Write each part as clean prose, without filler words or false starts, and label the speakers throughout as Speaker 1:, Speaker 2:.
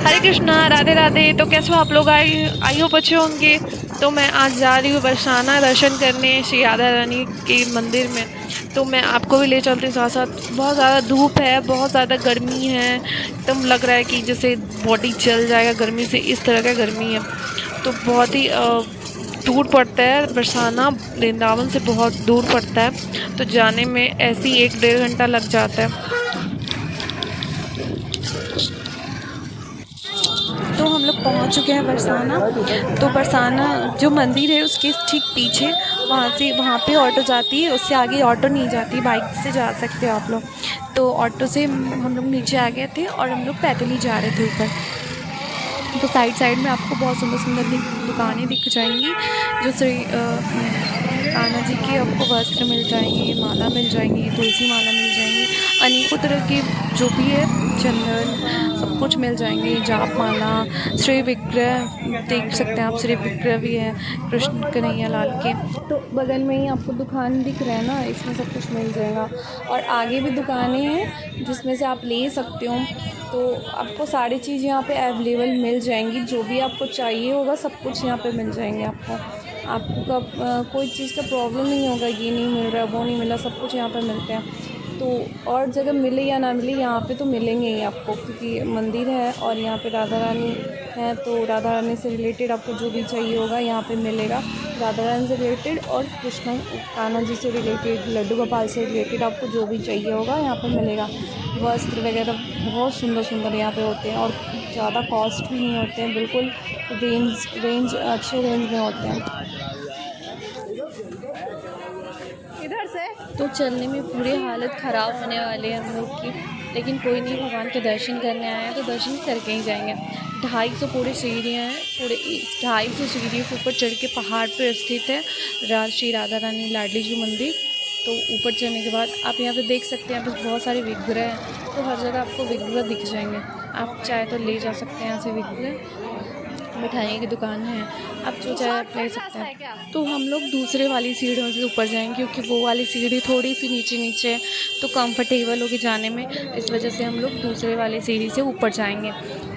Speaker 1: हरे कृष्णा, राधे राधे। तो कैसे हो आप लोग? आई हो बच्चे होंगे। तो मैं आज जा रही हूँ बरसाना दर्शन करने श्री राधा रानी के मंदिर में। तो मैं आपको भी ले चलती हूँ साथ साथ। बहुत ज़्यादा धूप है, बहुत ज़्यादा गर्मी है, एकदम लग रहा है कि जैसे बॉडी जल जाएगा गर्मी से, इस तरह का गर्मी है। तो बहुत ही दूर पड़ता है बरसाना, वृंदावन से बहुत दूर पड़ता है। तो जाने में ऐसे ही 1 डेढ़ घंटा लग जाता है। तो हम लोग पहुंच चुके हैं बरसाना। तो बरसाना जो मंदिर है उसके ठीक पीछे, वहाँ पे ऑटो जाती है, उससे आगे ऑटो नहीं जाती, बाइक से जा सकते हो आप लोग। तो ऑटो से हम लोग नीचे आ गए थे और हम लोग पैदल ही जा रहे थे ऊपर। तो साइड साइड में आपको बहुत सुंदर सुंदर दुकानें दिख जाएंगी, जो श्री कान्हा जी के आपको वस्त्र मिल जाएंगे, माला मिल जाएंगी, तुलसी माला मिल जाएंगी, अनेकों तरह के जो भी है चंदन सब कुछ मिल जाएंगे, जाप माला, श्री विग्रह देख सकते हैं आप, श्री विग्रह भी है कृष्ण कन्हैया लाल के। तो बगल में ही आपको दुकान दिख रहा है ना, इसमें सब कुछ मिल जाएगा। और आगे भी दुकानें हैं जिसमें से आप ले सकते हो। तो आपको सारी चीज़ यहाँ पे अवेलेबल मिल जाएंगी, जो भी आपको चाहिए होगा सब कुछ यहाँ पे मिल जाएंगे आपको। आपको कब कोई चीज़ का प्रॉब्लम नहीं होगा, ये नहीं मिल रहा वो नहीं मिला, सब कुछ यहाँ पे मिलते हैं। तो और जगह मिले या ना मिले, यहाँ पे तो मिलेंगे ही आपको, क्योंकि मंदिर है और यहाँ पे राधा रानी है। तो राधा रानी से रिलेटेड आपको जो भी चाहिए होगा यहाँ पे मिलेगा। राधा रानी से रिलेटेड और कृष्ण कान्हा जी से रिलेटेड, लड्डू गोपाल से रिलेटेड आपको जो भी चाहिए होगा यहाँ पे मिलेगा। वस्त्र वगैरह बहुत सुंदर सुंदर यहाँ पे होते हैं और ज़्यादा कॉस्ट भी नहीं होते हैं, बिल्कुल रेंज अच्छे रेंज में होते हैं। इधर से तो चलने में पूरी हालत ख़राब होने वाली है हम लोग की, लेकिन कोई नहीं, भगवान के दर्शन करने आए हैं तो दर्शन करके ही जाएंगे। 250 पूरी सीढ़ियाँ हैं, पूरे 250 सीढ़ियों के ऊपर चढ़ के पहाड़ पर स्थित है श्री राधा रानी लाडली जी मंदिर। तो ऊपर चढ़ने के बाद आप यहाँ पे देख सकते हैं, यहाँ पे बहुत सारे विग्रह हैं। तो हर जगह आपको विग्रह दिख जाएंगे, आप चाहे तो ले जा सकते हैं यहाँ से विग्रह। मिठाई की दुकान है, आप जो चाहे आप ले सकते हैं। तो हम लोग दूसरे वाली सीढ़ियों से ऊपर जाएंगे, क्योंकि वो वाली सीढ़ी थोड़ी सी नीचे नीचे है, तो कंफर्टेबल होगी जाने में, इस वजह से हम लोग दूसरे वाली सीढ़ी से ऊपर जाएंगे।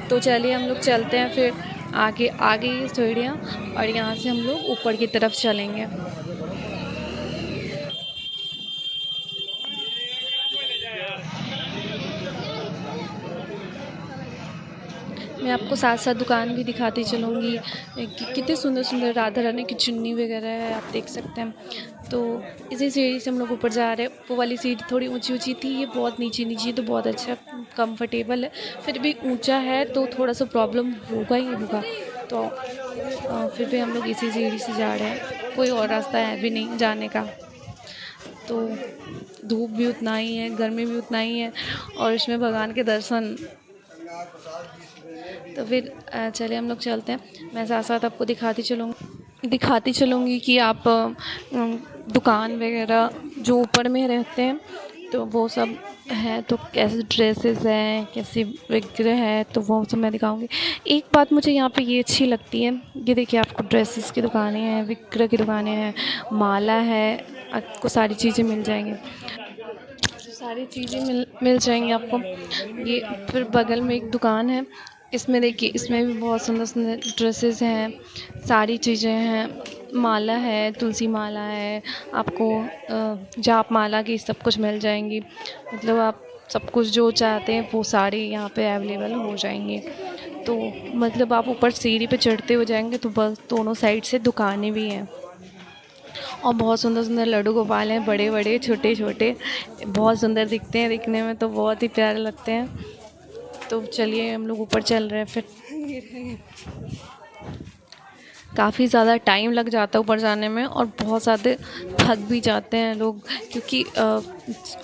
Speaker 1: तो चलिए हम लोग चलते हैं फिर आगे आगे ये सीढ़ियाँ, और यहाँ से हम लोग ऊपर की तरफ चलेंगे। मैं आपको साथ साथ दुकान भी दिखाती चलूँगी कि कितने सुंदर सुंदर राधा रानी की चुन्नी वगैरह है, आप देख सकते हैं। तो इसी सीढ़ी से हम लोग ऊपर जा रहे हैं। वो वाली सीढ़ी थोड़ी ऊंची ऊंची थी, ये बहुत नीचे नीचे, तो बहुत अच्छा कंफर्टेबल है। फिर भी ऊंचा है तो थोड़ा सा प्रॉब्लम होगा ही होगा। तो फिर भी हम लोग इसी सीढ़ी से जा रहे हैं, कोई और रास्ता है भी नहीं जाने का। तो धूप भी उतना ही है, गर्मी भी उतना ही है, और इसमें भगवान के दर्शन। तो फिर चलिए हम लोग चलते हैं। मैं साथ साथ आपको दिखाती चलूँगी कि आप दुकान वगैरह जो ऊपर में रहते हैं तो वो सब है, तो कैसे ड्रेसेस हैं, कैसे विग्रह है, तो वो सब मैं दिखाऊंगी। एक बात मुझे यहाँ पे ये अच्छी लगती है, ये देखिए आपको ड्रेसेस की दुकानें हैं, विग्रह की दुकानें हैं, माला है, आपको सारी चीज़ें मिल जाएंगी, सारी चीज़ें मिल जाएंगी आपको। ये फिर बगल में एक दुकान है, इसमें देखिए, इसमें भी बहुत सुंदर सुंदर ड्रेसेस हैं, सारी चीज़ें हैं, माला है, तुलसी माला है, आपको जाप माला की सब कुछ मिल जाएंगी। मतलब आप सब कुछ जो चाहते हैं वो सारी यहाँ पे अवेलेबल हो जाएंगी। तो मतलब आप ऊपर सीढ़ी पे चढ़ते हो जाएंगे तो बस दोनों साइड से दुकानें भी हैं, और बहुत सुंदर सुंदर लड्डू गोपाल हैं, बड़े बड़े छोटे छोटे, बहुत सुंदर दिखते हैं, दिखने में तो बहुत ही प्यारे लगते हैं। तो चलिए हम लोग ऊपर चल रहे हैं। फिर काफ़ी ज़्यादा टाइम लग जाता है ऊपर जाने में, और बहुत ज़्यादा थक भी जाते हैं लोग, क्योंकि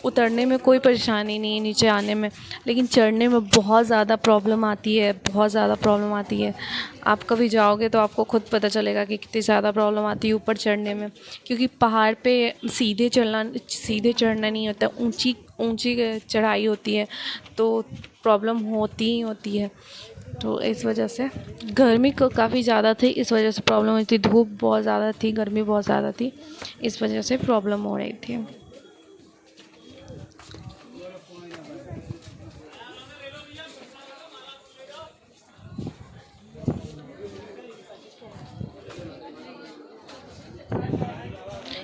Speaker 1: उतरने में कोई परेशानी नहीं है नीचे आने में, लेकिन चढ़ने में बहुत ज़्यादा प्रॉब्लम आती है, बहुत ज़्यादा प्रॉब्लम आती है। आप कभी जाओगे तो आपको खुद पता चलेगा कि कितनी ज़्यादा प्रॉब्लम आती है ऊपर चढ़ने में, क्योंकि पहाड़ पे सीधे चढ़ना नहीं होता, ऊंची ऊंची चढ़ाई होती है, तो प्रॉब्लम होती ही होती है। तो इस वजह से गर्मी को काफ़ी ज़्यादा थी, इस वजह से प्रॉब्लम हुई थी, धूप बहुत ज़्यादा थी, गर्मी बहुत ज़्यादा थी, इस वजह से प्रॉब्लम हो रही थी।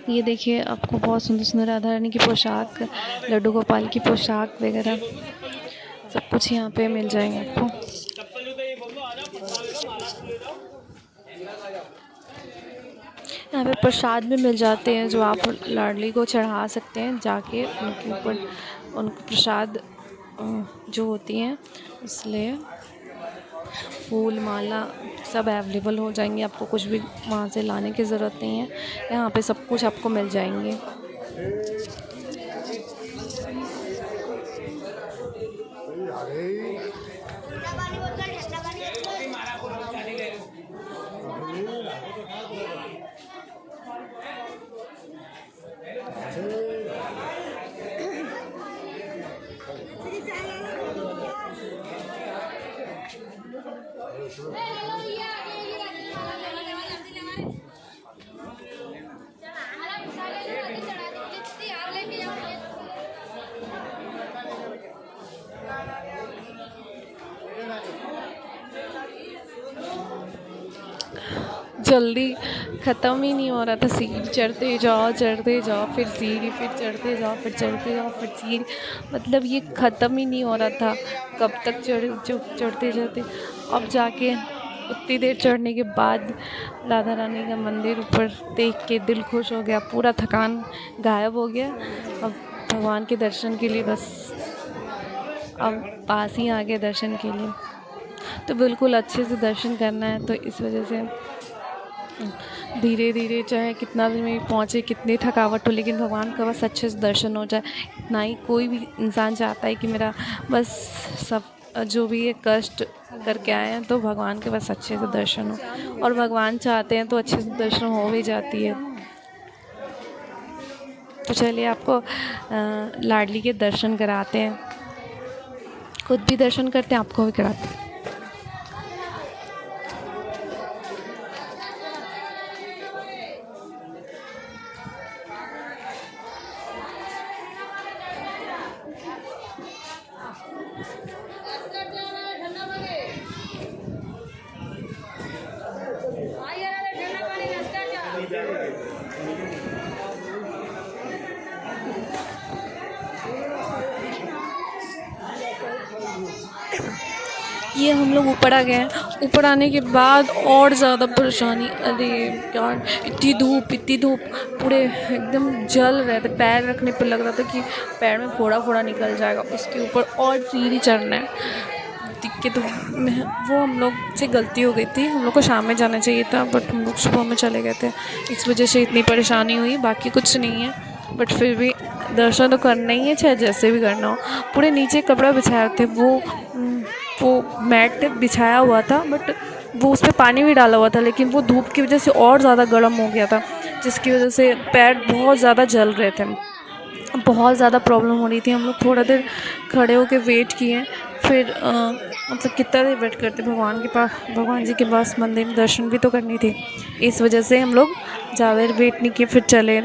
Speaker 1: ये देखिए, आपको बहुत सुंदर सुंदर राधा रानी की पोशाक, लड्डू गोपाल की पोशाक वगैरह सब कुछ यहाँ पे मिल जाएंगे आपको। यहाँ पे प्रसाद भी मिल जाते हैं जो आप लाडली को चढ़ा सकते हैं जाके उनके ऊपर, उनको प्रसाद जो होती हैं, इसलिए फूल माला सब अवेलेबल हो जाएंगे। आपको कुछ भी वहाँ से लाने की ज़रूरत नहीं है, यहाँ पे सब कुछ आपको मिल जाएंगे। जल्दी ख़त्म ही नहीं हो रहा था। सीढ़ी चढ़ते जाओ फिर सीढ़ी, फिर चढ़ते जाओ फिर सीढ़ी, मतलब ये ख़त्म ही नहीं हो रहा था। कब तक चढ़ते जाते। अब जाके उतनी देर चढ़ने के बाद राधा रानी का मंदिर ऊपर देख के दिल खुश हो गया, पूरा थकान गायब हो गया। अब भगवान के दर्शन के लिए बस अब पास ही आ गए दर्शन के लिए। तो बिल्कुल अच्छे से दर्शन करना है, तो इस वजह से धीरे धीरे चाहे कितना भी में पहुँचे, कितनी थकावट हो, लेकिन भगवान का बस अच्छे से दर्शन हो जाए, इतना ही कोई भी इंसान चाहता है कि मेरा बस सब जो भी ये कष्ट करके आए हैं तो भगवान के बस अच्छे से दर्शन हो, और भगवान चाहते हैं तो अच्छे से दर्शन हो भी जाती है। तो चलिए आपको लाडली के दर्शन कराते हैं, खुद भी दर्शन करते हैं, आपको भी कराते हैं। ये हम लोग ऊपर आ गए हैं। ऊपर आने के बाद और ज़्यादा परेशानी, अरे यार इतनी धूप, पूरे एकदम जल रहे थे, पैर रखने पर लग रहा था कि पैर में फोड़ा फोड़ा निकल जाएगा। उसके ऊपर और सीढ़ी चढ़ना है, दिक्कत तो वो हम लोग से गलती हो गई थी। हम लोग को शाम में जाना चाहिए था, बट हम लोग सुबह में चले गए थे, इस वजह से इतनी परेशानी हुई। बाकी कुछ नहीं है, बट फिर भी दर्शन तो करना ही है, चाहे जैसे भी करना हो। पूरे नीचे कपड़ा बिछाए थे, वो मैट बिछाया हुआ था, बट वो उस पर पानी भी डाला हुआ था, लेकिन वो धूप की वजह से और ज़्यादा गर्म हो गया था, जिसकी वजह से पैर बहुत ज़्यादा जल रहे थे, बहुत ज़्यादा प्रॉब्लम हो रही थी। हम लोग थोड़ा देर खड़े होकर वेट किए, फिर मतलब कितना देर वेट करते, भगवान जी के पास मंदिर में दर्शन भी तो करनी थी, इस वजह से हम लोग ज़्यादा देर वेट नहीं किए, फिर चले।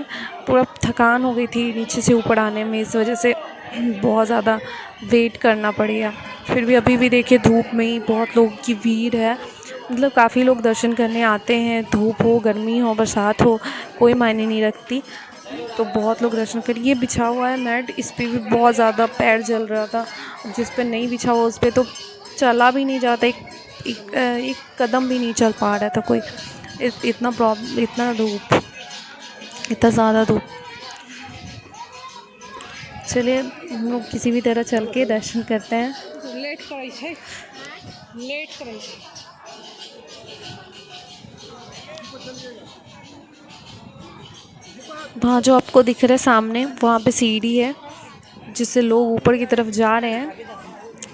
Speaker 1: पूरा थकान हो गई थी नीचे से ऊपर आने में, इस वजह से बहुत ज़्यादा वेट करना पड़ेगा। फिर भी अभी भी देखिए धूप में ही बहुत लोगों की भीड़ है, मतलब काफ़ी लोग दर्शन करने आते हैं, धूप हो, गर्मी हो, बरसात हो, कोई मायने नहीं रखती, तो बहुत लोग दर्शन कर। ये बिछा हुआ है मैट, इस पर भी बहुत ज़्यादा पैर जल रहा था, जिस पे नहीं बिछा हुआ उस पर तो चला भी नहीं जाता, एक कदम भी नहीं चल पा रहा था कोई, इतना धूप, इतना ज़्यादा धूप। चलिए हम लोग किसी भी तरह चल के दर्शन करते हैं।
Speaker 2: लेट करे
Speaker 1: वहाँ जो आपको दिख रहा है सामने, वहाँ पे सीढ़ी है जिससे लोग ऊपर की तरफ जा रहे हैं,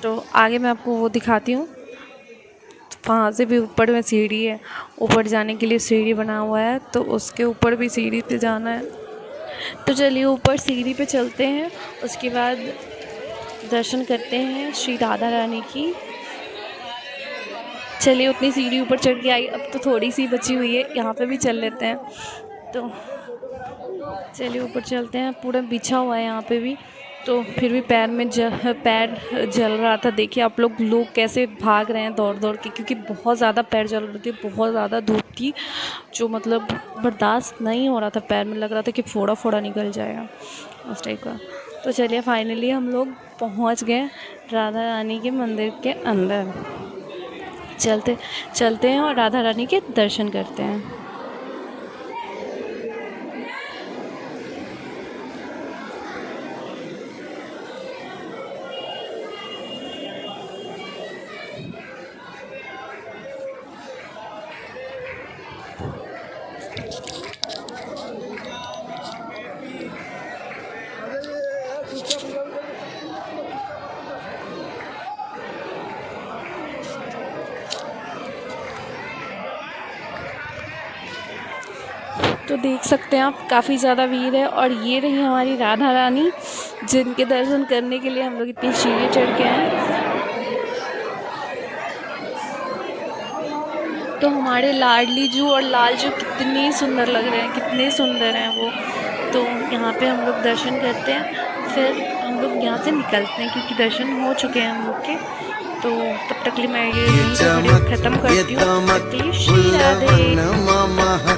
Speaker 1: तो आगे मैं आपको वो दिखाती हूँ। वहाँ से भी ऊपर में सीढ़ी है, ऊपर जाने के लिए सीढ़ी बना हुआ है, तो उसके ऊपर भी सीढ़ी पे जाना है। तो चलिए ऊपर सीढ़ी पे चलते हैं, उसके बाद दर्शन करते हैं श्री राधा रानी की। चलिए उतनी सीढ़ी ऊपर चढ़ के आई, अब तो थोड़ी सी बची हुई है, यहाँ पे भी चल लेते हैं। तो चलिए ऊपर चलते हैं, पूरा बिछा हुआ है यहाँ पे भी, तो फिर भी पैर जल रहा था। देखिए आप लोग कैसे भाग रहे हैं दौड़ दौड़ के, क्योंकि बहुत ज़्यादा पैर जल रही थी, बहुत ज़्यादा धूप थी, जो मतलब बर्दाश्त नहीं हो रहा था। पैर में लग रहा था कि फोड़ा फोड़ा निकल जाएगा उस टाइप का। तो चलिए फाइनली हम लोग पहुंच गए राधा रानी के मंदिर के अंदर। चलते हैं और राधा रानी के दर्शन करते हैं। तो देख सकते हैं आप, काफ़ी ज़्यादा भीड़ है। और ये रही हमारी राधा रानी, जिनके दर्शन करने के लिए हम लोग इतनी सीढ़ी चढ़ के आए। तो हमारे लाडली जू और लाल जू कितनी सुंदर लग रहे हैं, कितने सुंदर हैं वो। तो यहाँ पे हम लोग दर्शन करते हैं, फिर हम लोग यहाँ से निकलते हैं, क्योंकि दर्शन हो चुके हैं हम लोग के। तो तब तक के लिए मैं ये वीडियो ख़त्म करती हूँ। श्री राधे।